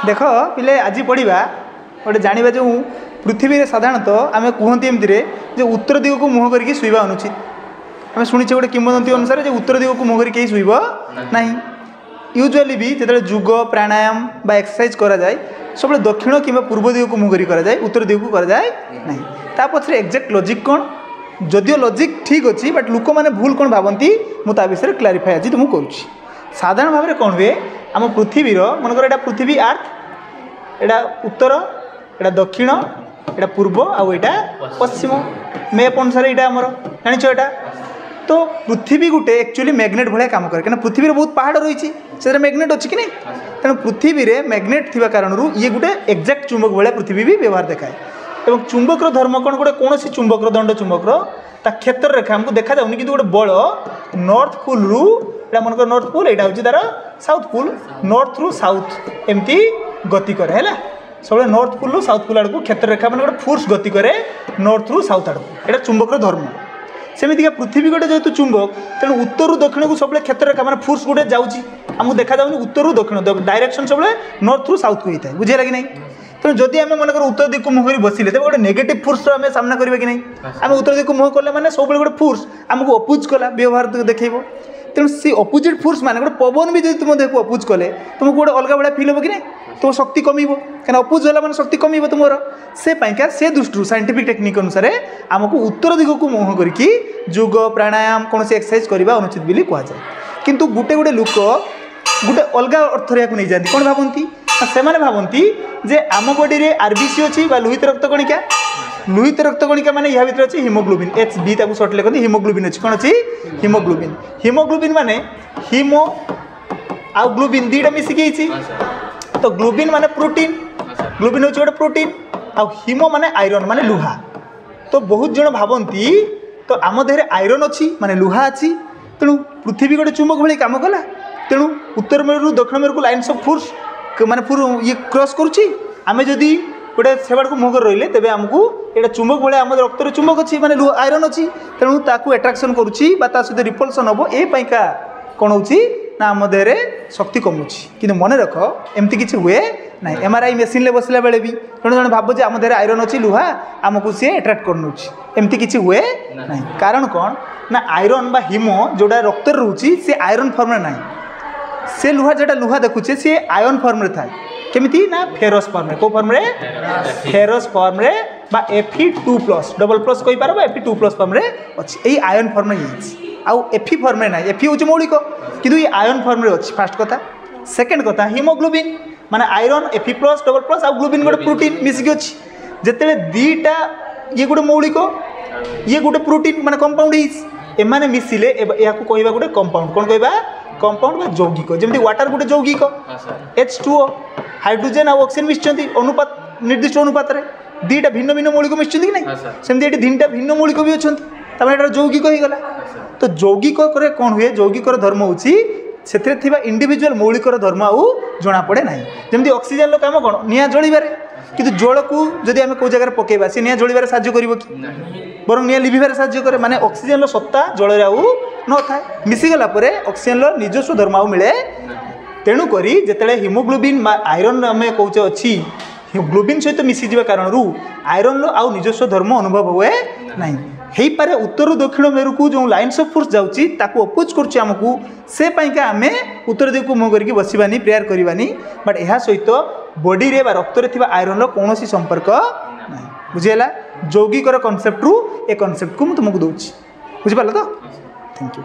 देख पिले आज पढ़ा गोटे जाना जो पृथ्वी में साधारणतः आम कहते एमती जो उत्तर दिग को मुह करके शुवा अनुचित आम शुणीचे गोटे किंवदंती अनुसार जो उत्तर दिग को मुह करके शुव ना यूजुअली भी जो जोग प्राणायाम बा एक्सरसाइज करा जाए सब दक्षिण कि पूर्व दिग को मुह कर उत्तर दिग को कराए ना ता पछरे एक्जाक्ट लॉजिक कौन जदियो लॉजिक ठीक अच्छी बट लोक मैंने भूल कौन भावती मुझे विषय क्लारिफाई आज तुमको करुँच साधारण भाव में कौन हुए आम पृथ्वीर मनकर एटा पृथ्वी आर्थ एटा उत्तर एटा दक्षिण एटा पूर्व आउ एटा पश्चिम मैप अनुसार यहाँ आमर जाच एटा तो पृथ्वी गोटे एक्चुअली मैग्नेट भाया काम करे क्या पृथ्वी बहुत पहाड़ रही है मैग्नेट अच्छी कि नहीं तेणु पृथ्वी में मैग्नेट थी कारण ये गोटे एक्जाक्ट चुंबक भाया पृथ्वी भी व्यवहार देखाए और चुंबकर धर्म कौन गोटे कौन चुंबकर दंड चुंबकर क्षेत्र रेखा आमको देखा जाऊनी कि गोटे बल नॉर्थ पोल रु मनकर नॉर्थ पोल यहाँ हूँ तार साउथ पोल नॉर्थ रु साउथ एमती गति करे है सब नॉर्थ पोल रु साउथ पोल आड़ को क्षेत्र रेखा मैंने गोटे फोर्स गति करे नॉर्थ रु साउथ आड़ को यहाँ चुंबकर धर्म सेमती पृथ्वी गोटे जेहतु चुंबक तेणु उत्तर रु दक्षिण को सब क्षेत्र रेखा मैंने फोर्स गोटे जाऊँगी आमको देखा जाऊनी उत्तर रु दक्षिण डायरेक्शन सब नॉर्थ रु साउथ को होता है बुझेगा कि नहीं तेणु जदि आम मन उत्तर दिग को मुह कर बसिले तेज गोटे नेगेटिव फोर्स आम सामना करा कि नहीं आम उत्तर दिग को मुह कले मैंने सब गोटे फोर्स आमको अपोज कला व्यवहार देखो तेणु सी अपोजिट फोर्स माने गोटे पवन भी जब तुम देह को अपोज कले तुमको गोटे अलग भाया फिल हो कि नहीं तुम शक्ति कमिबो क्या अपोज होला माने शक्ति कमिबो तुमर से पाइका से दृष्टि साइंटिफिक टेक्निक अनुसार आमको उत्तर दिग को मुह करके योग प्राणायाम कौन एक्सरसाइज करवा अनुचित बोली कहुए किंतु गोटे गोटे लोक गोटे अलग अर्थ या नहीं जाती कौन भावती से भावती जे आम बॉडी रे आरबीसी अच्छी लोहित रक्त कणिका लोहित रक्त कणिका माने यह भीतर अच्छी हिमोग्लोबिन एच बी ताकू सर्ट लिखते हिमोग्लोबिन अच्छी कौन अच्छी हिमोग्लोबिन हिमोग्लोबिन माने हिमो आ ग्लोबिन दीटा मिसिकी तो ग्लोबिन माने प्रोटीन ग्लोबिन हूँ गोटे प्रोटीन आ हिमो माने आयरन माने लुहा तो बहुत जन भावती तो आम देहरे आयरन अच्छी माने लुहा अच्छी तेणु पृथ्वी गोटे चुंबक भाई काम कला तेणु उत्तर मेरु दक्षिण मेरु को लाइन्स ऑफ फोर्स माने पूरा ये क्रॉस करुच्ची आम जदि गोटे सेवाड़ को मुह कर रही तेज आमको ये चुंबक भाया आम रक्त चुंबक अच्छी माने आयरन अच्छी तेणु ताकू एट्राक्शन करुच्ची सहित रिपल्सन हम एका कौन हो ना आम देहरे शक्ति कमुची कि मन रख एमती किसी हुए ना एमआरआई मेसीन बसला बेले भी तेणु जन भाव जे आम देहरे आयरन अच्छी लुहा आमको सी एट्राक्ट कर एमती किसी हुए ना कारण कौन ना आयरन बा हिमो जोड़ा रक्त रोचे सी आयरन फॉर्म ना से लुहा जोटा लुहा देखुचे सी आयन फॉर्म रे था केमिति ना फेरस फॉर्म रे को फॉर्म रे फेरस फॉर्म रे बा Fe2+ डबल प्लस कहि पारबो Fe2+ फॉर्म रे अछि एई आयन फॉर्म रे हिच आउ Fe फॉर्म रे ना Fe होचे मौलिक किंतु ये आयन फॉर्म रे अछि फर्स्ट कथा सेकंड कथा हिमोग्लोबिन माने आयरन Fe+ डबल प्लस आउ ग्लोबिन गोटे प्रोटीन मिसिक अछि जेतेले दीटा ये गोटे मौलिक ये गोटे प्रोटीन माने कंपाउंड हिच एमाने मिसिले या को कहबा गोटे कंपाउंड कोन कहबा कंपाउंड बा यौगिक जमी वाटर गोटे यौगिक H2O हाइड्रोजेन और ऑक्सीजन मिशुंट अनुपात निर्दिष्ट अनुपात रे दीटा भिन्न भिन्न मौलिक मिशुंट कि नहीं सेमती ये तीन भिन्न मौलिक भी अच्छा यौगिक हो गला तो यौगिक कौन हुए यौगिक धर्म होची से इंडिविजुअल मौलिक धर्म आउ जना पड़े ना जमी ऑक्सीजन काम कौन निआ जलिबारे किंतु जल को जदि आम कौ जगह पकेबा सी निआ जलिबारे साहाय्य करिवो कि बरं निआ लिभिबारे साहाय्य करे माने ऑक्सीजन सत्ता जल आउ न थाए मिसीगला ऑक्सीजन निजस्व धर्म आउ मिले तेणुक जिते हिमोग्लोबिन आयरन आम कौचे अच्छी ग्लोबिन सहित मिसीजा कारण आयरन आउ निजस्व धर्म अनुभव हुए ना हो पारे उत्तर दक्षिण मेरु को जो लाइन्स ऑफ फोर्स जाऊँगी ताकू अपोज करमको से पाइका आम उत्तर दिग को मुह करके बसवानी प्रेयर करवानी बट यह सहित बॉडी रे बा रक्त रे आयरन कौन संपर्क ना बुझीगला यौगिकर कनसेप्ट रु ए कनसेप्ट को तुमको दूसरी बुझीपार तो थैंक यू।